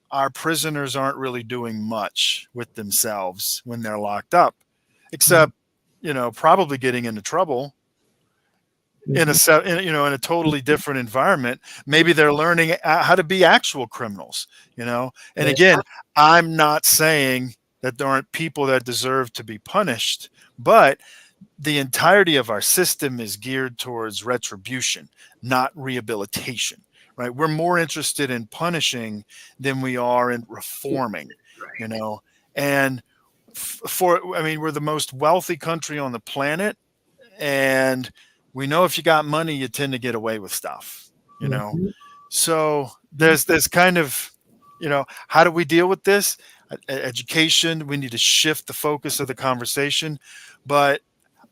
Speaker 3: our prisoners aren't really doing much with themselves when they're locked up, except, probably getting into trouble in a totally different environment. Maybe they're learning how to be actual criminals, And again, I'm not saying that there aren't people that deserve to be punished, but the entirety of our system is geared towards retribution, not rehabilitation, right? We're more interested in punishing than we are in reforming, and we're the most wealthy country on the planet. And we know if you got money, you tend to get away with stuff, So there's kind of, how do we deal with this? Education. We need to shift the focus of the conversation, but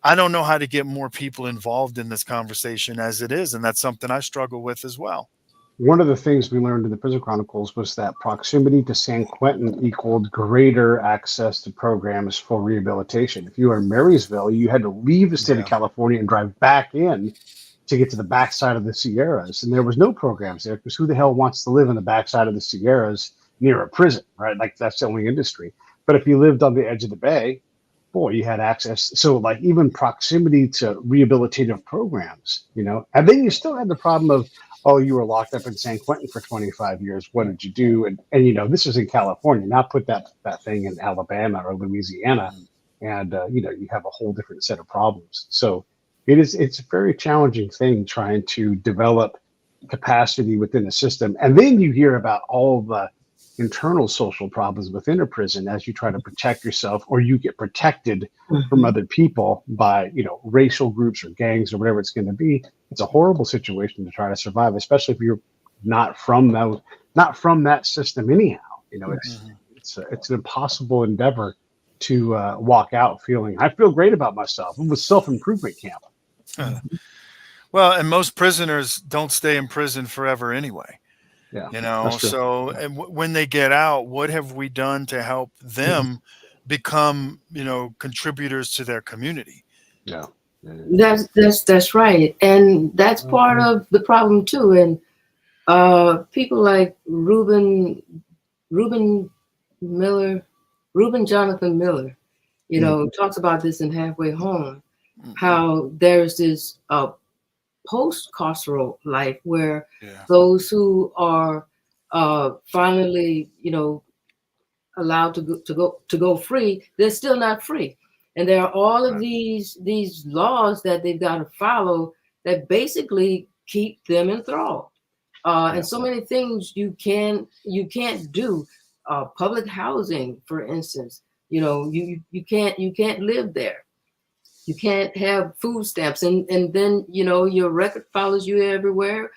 Speaker 3: I don't know how to get more people involved in this conversation as it is. And that's something I struggle with as well.
Speaker 1: One of the things we learned in the Prison Chronicles was that proximity to San Quentin equaled greater access to programs for rehabilitation. If you were in Marysville, you had to leave the state of California and drive back in to get to the backside of the Sierras. And there was no programs there because who the hell wants to live in the backside of the Sierras near a prison, right? Like that's the only industry. But if you lived on the edge of the bay, boy, you had access. So like even proximity to rehabilitative programs, and then you still had the problem of, oh, you were locked up in San Quentin for 25 years. What did you do? And this is in California. Now put that thing in Alabama or Louisiana, and you have a whole different set of problems. So it's a very challenging thing trying to develop capacity within the system. And then you hear about all the internal social problems within a prison as you try to protect yourself, or you get protected from other people by racial groups or gangs or whatever it's going to be. It's a horrible situation to try to survive, especially if you're not from that system anyhow. It's an impossible endeavor to walk out feeling I feel great about myself. It was self-improvement camp.
Speaker 3: Well, and most prisoners don't stay in prison forever anyway. So and when they get out, what have we done to help them become, contributors to their community?
Speaker 1: Yeah.
Speaker 2: That's right. And that's part of the problem too. And people like Reuben Jonathan Miller, talks about this in Halfway Home, how there's this post-carceral life where those who are finally, allowed to go free, they're still not free. And there are all of these laws that they've got to follow that basically keep them enthralled. And so many things you can't do. Public housing, for instance, you can't live there. You can't have food stamps, and then your record follows you everywhere.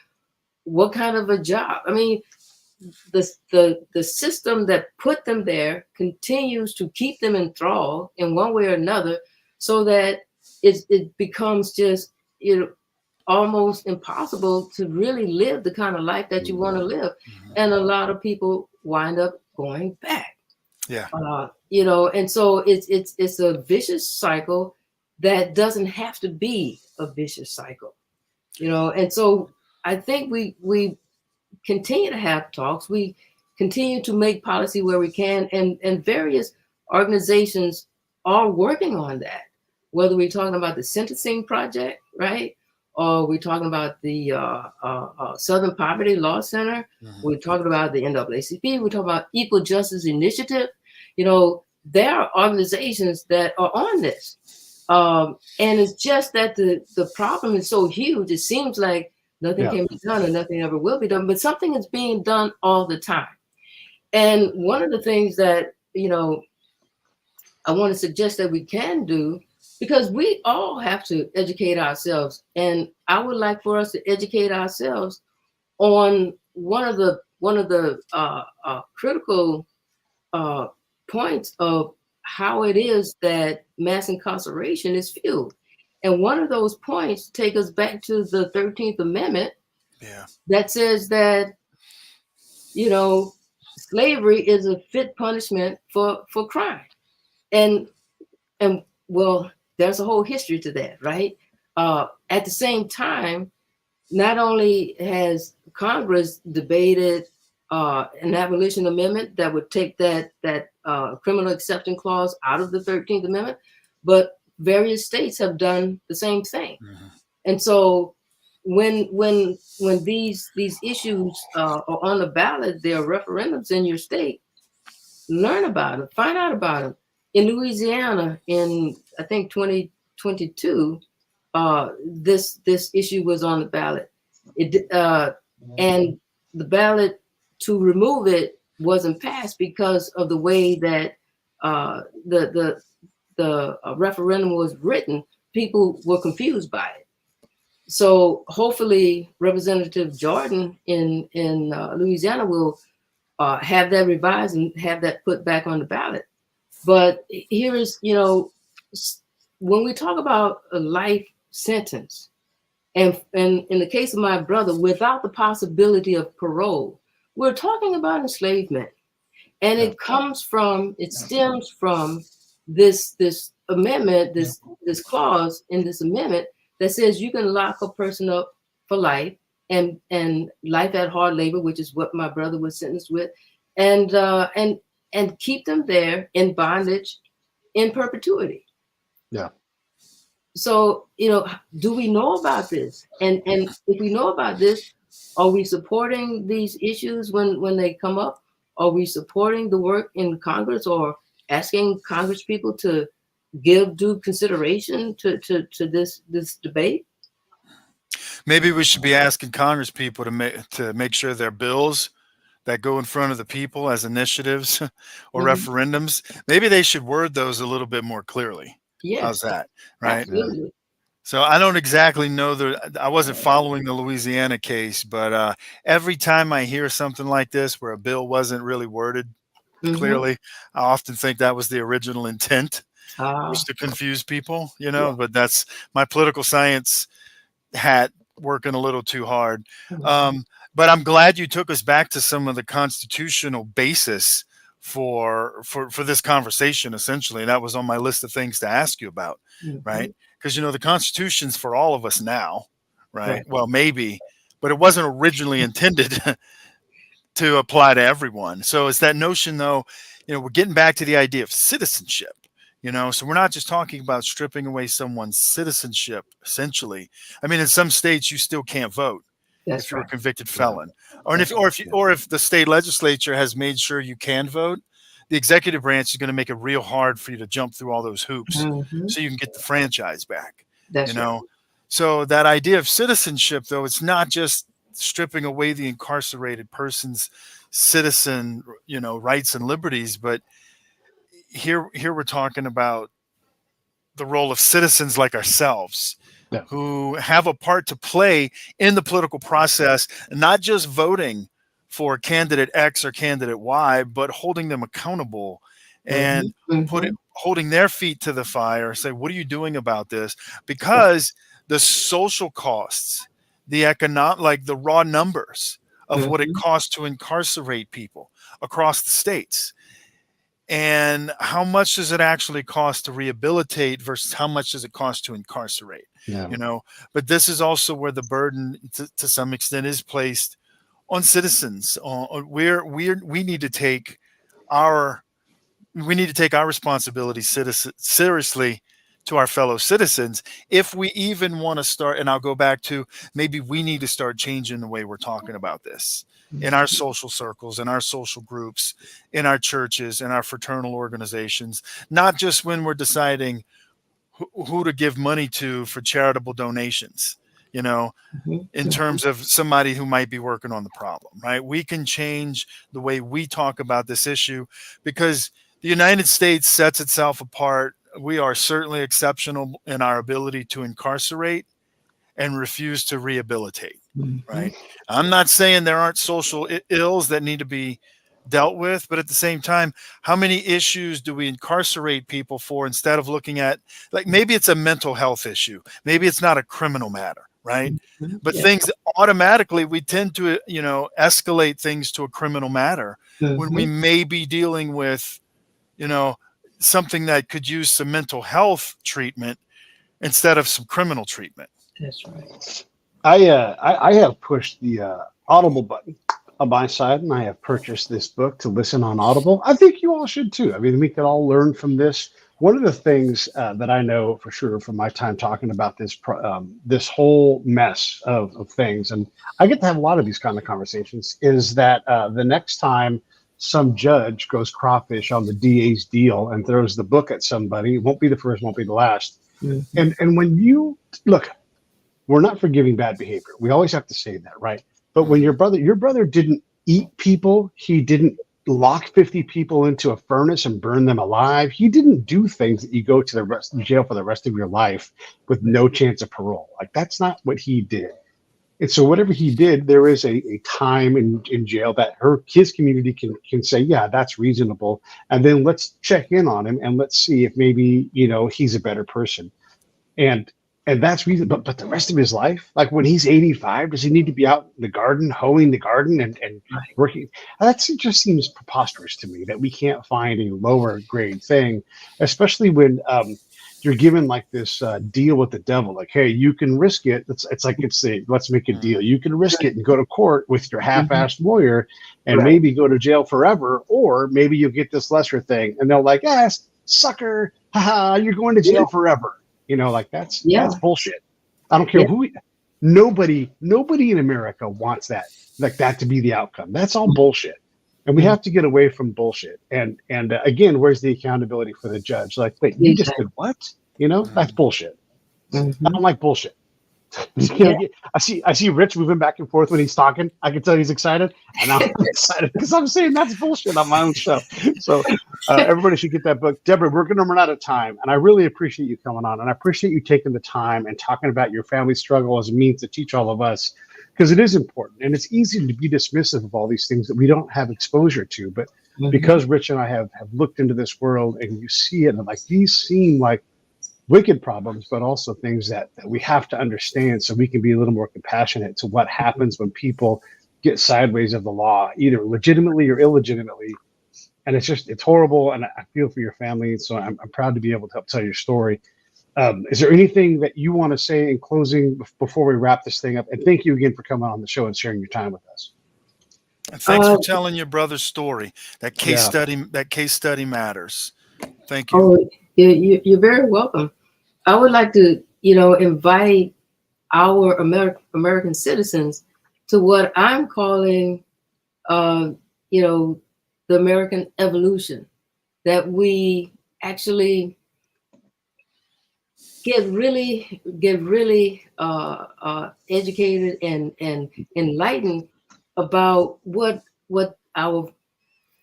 Speaker 2: What kind of a job? I mean, the system that put them there continues to keep them enthralled in one way or another, so that it becomes just almost impossible to really live the kind of life that you want to live. And a lot of people wind up going back. And so it's a vicious cycle that doesn't have to be a vicious cycle, and so I think we continue to have talks. We continue to make policy where we can, and various organizations are working on that, whether we're talking about the Sentencing Project, right? Or we're talking about the Southern Poverty Law Center. We're talking about the NAACP. We're talking about Equal Justice Initiative. There are organizations that are on this. And it's just that the problem is so huge. It seems like nothing can be done and nothing ever will be done, but something is being done all the time. And one of the things that, I want to suggest that we can do, because we all have to educate ourselves. And I would like for us to educate ourselves on one of the critical points of how it is that mass incarceration is fueled. And one of those points take us back to the 13th Amendment that says that, slavery is a fit punishment for crime. And well, there's a whole history to that, right? At the same time, not only has Congress debated an abolition amendment that would take that criminal exception clause out of the 13th Amendment, but various states have done the same thing.
Speaker 3: Mhm.
Speaker 2: And so when these issues are on the ballot, there are referendums in your state. Learn about it, find out about it. In Louisiana, in I think 2022, this issue was on the ballot. And the ballot to remove it wasn't passed because of the way that the referendum was written. People were confused by it. So hopefully, Representative Jordan in Louisiana will have that revised and have that put back on the ballot. But here is, when we talk about a life sentence, and in the case of my brother, without the possibility of parole, we're talking about enslavement. And it stems from this amendment, this clause in this amendment that says you can lock a person up for life and life at hard labor, which is what my brother was sentenced with, and keep them there in bondage in perpetuity.
Speaker 1: Yeah.
Speaker 2: So, do we know about this? And if we know about this, are we supporting these issues when they come up? Are we supporting the work in Congress or asking Congress people to give due consideration to this debate?
Speaker 3: Maybe we should be asking Congress people to make sure their bills that go in front of the people as initiatives or referendums, maybe they should word those a little bit more clearly.
Speaker 2: Yes.
Speaker 3: How's that? Right.
Speaker 2: Absolutely.
Speaker 3: So I don't exactly know I wasn't following the Louisiana case, but every time I hear something like this where a bill wasn't really worded clearly, I often think that was the original intent, was to confuse people, but that's my political science hat working a little too hard. But I'm glad you took us back to some of the constitutional basis for this conversation, essentially. And that was on my list of things to ask you about, right? Because, the Constitution's for all of us now, right? Well, maybe, but it wasn't originally intended to apply to everyone. So it's that notion, though, we're getting back to the idea of citizenship. So we're not just talking about stripping away someone's citizenship, essentially. I mean, in some states, you still can't vote if you're a convicted felon, or if the state legislature has made sure you can vote, the executive branch is going to make it real hard for you to jump through all those hoops so you can get the franchise back. Right. So that idea of citizenship, though, it's not just stripping away the incarcerated person's citizen, rights and liberties, but here we're talking about the role of citizens like ourselves, who have a part to play in the political process, not just voting for candidate X or candidate Y, but holding them accountable and holding their feet to the fire. Say, what are you doing about this? Because the social costs, the raw numbers of what it costs to incarcerate people across the states. And how much does it actually cost to rehabilitate versus how much does it cost to incarcerate? But this is also where the burden to some extent is placed on citizens. We need to take our responsibility seriously to our fellow citizens if we even want to start. And I'll go back to, maybe we need to start changing the way we're talking about this in our social circles, in our social groups, in our churches, in our fraternal organizations, not just when we're deciding who to give money to for charitable donations, in terms of somebody who might be working on the problem, right? We can change the way we talk about this issue because the United States sets itself apart. We are certainly exceptional in our ability to incarcerate and refuse to rehabilitate, right? I'm not saying there aren't social ills that need to be dealt with, but at the same time, how many issues do we incarcerate people for instead of looking at, maybe it's a mental health issue, maybe it's not a criminal matter, right? But things automatically, we tend to, escalate things to a criminal matter when we may be dealing with, something that could use some mental health treatment instead of some criminal treatment.
Speaker 2: That's right.
Speaker 1: I have pushed the Audible button on my side, and I have purchased this book to listen on Audible. I think you all should too. I mean, we could all learn from this. One of the things that I know for sure from my time talking about this whole mess of things, and I get to have a lot of these kind of conversations, is that the next time some judge goes crawfish on the DA's deal and throws the book at somebody, it won't be the first, won't be the last. Mm-hmm. And when you look, we're not forgiving bad behavior. We always have to say that, right? But when your brother didn't eat people, he didn't lock 50 people into a furnace and burn them alive. He didn't do things that you go to the jail for the rest of your life with no chance of parole. Like, that's not what he did. And so whatever he did, there is a time in jail that his community can say, yeah, that's reasonable. And then let's check in on him and let's see if maybe, he's a better person. And that's reason, but the rest of his life, like when he's 85, does he need to be out in the garden, hoeing the garden and working? It just seems preposterous to me that we can't find a lower grade thing, especially when you're given like this deal with the devil. Like, hey, you can risk it. It's like let's make a deal. You can risk it and go to court with your half-assed lawyer and maybe go to jail forever, or maybe you'll get this lesser thing. And they're like, sucker, haha, you're going to jail forever. That's bullshit. I don't care who. Nobody in America wants that to be the outcome. That's all bullshit, and we have to get away from bullshit. And again, where's the accountability for the judge? Like, wait, you just did what? That's bullshit. Mm-hmm. I don't like bullshit. I see Rich moving back and forth when he's talking. I can tell he's excited, and I'm excited because I'm saying that's bullshit on my own show. So everybody should get that book. Deborah, we're going to run out of time, and I really appreciate you coming on, and I appreciate you taking the time and talking about your family struggle as a means to teach all of us, because it is important, and it's easy to be dismissive of all these things that we don't have exposure to. But because Rich and I have looked into this world, and you see it, and like these seem like wicked problems, but also things that we have to understand so we can be a little more compassionate to what happens when people get sideways of the law, either legitimately or illegitimately. And it's horrible. And I feel for your family. So I'm proud to be able to help tell your story. Is there anything that you want to say in closing before we wrap this thing up? And thank you again for coming on the show and sharing your time with us.
Speaker 3: And thanks for telling your brother's story. That case study matters. Thank you.
Speaker 2: Oh, you're very welcome. I would like to, invite our American citizens to what I'm calling, the American evolution, that we actually get really educated and enlightened about what our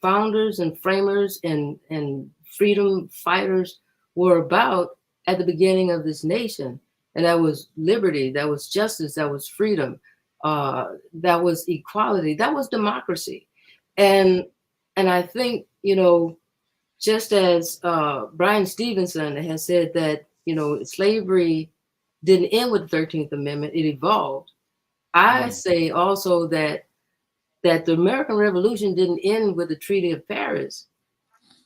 Speaker 2: founders and framers and freedom fighters were about at the beginning of this nation. And that was liberty, that was justice, that was freedom, that was equality, that was democracy. And I think, just as Brian Stevenson has said that, slavery didn't end with the 13th Amendment, it evolved. I say also that the American Revolution didn't end with the Treaty of Paris,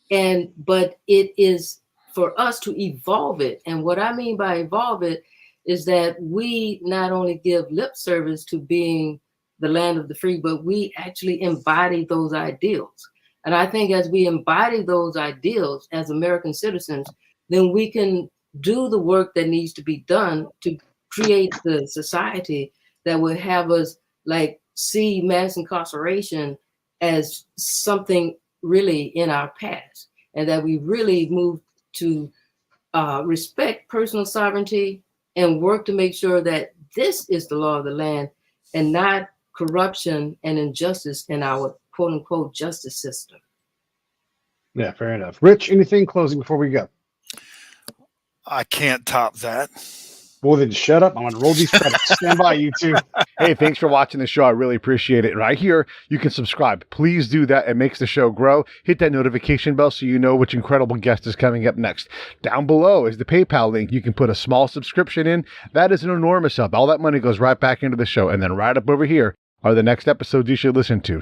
Speaker 2: but it is for us to evolve it. And what I mean by evolve it is that we not only give lip service to being the land of the free, but we actually embody those ideals. And I think as we embody those ideals as American citizens, then we can do the work that needs to be done to create the society that will have us see mass incarceration as something really in our past, and that we really move to respect personal sovereignty and work to make sure that this is the law of the land and not corruption and injustice in our quote unquote justice system.
Speaker 1: Yeah, fair enough. Rich, anything closing before we go?
Speaker 3: I can't top that.
Speaker 1: Well, then shut up. I'm going to roll these credits. Stand by, you two.
Speaker 4: Hey, thanks for watching the show. I really appreciate it. Right here, you can subscribe. Please do that. It makes the show grow. Hit that notification bell so you know which incredible guest is coming up next. Down below is the PayPal link. You can put a small subscription in. That is an enormous help. All that money goes right back into the show. And then right up over here are the next episodes you should listen to.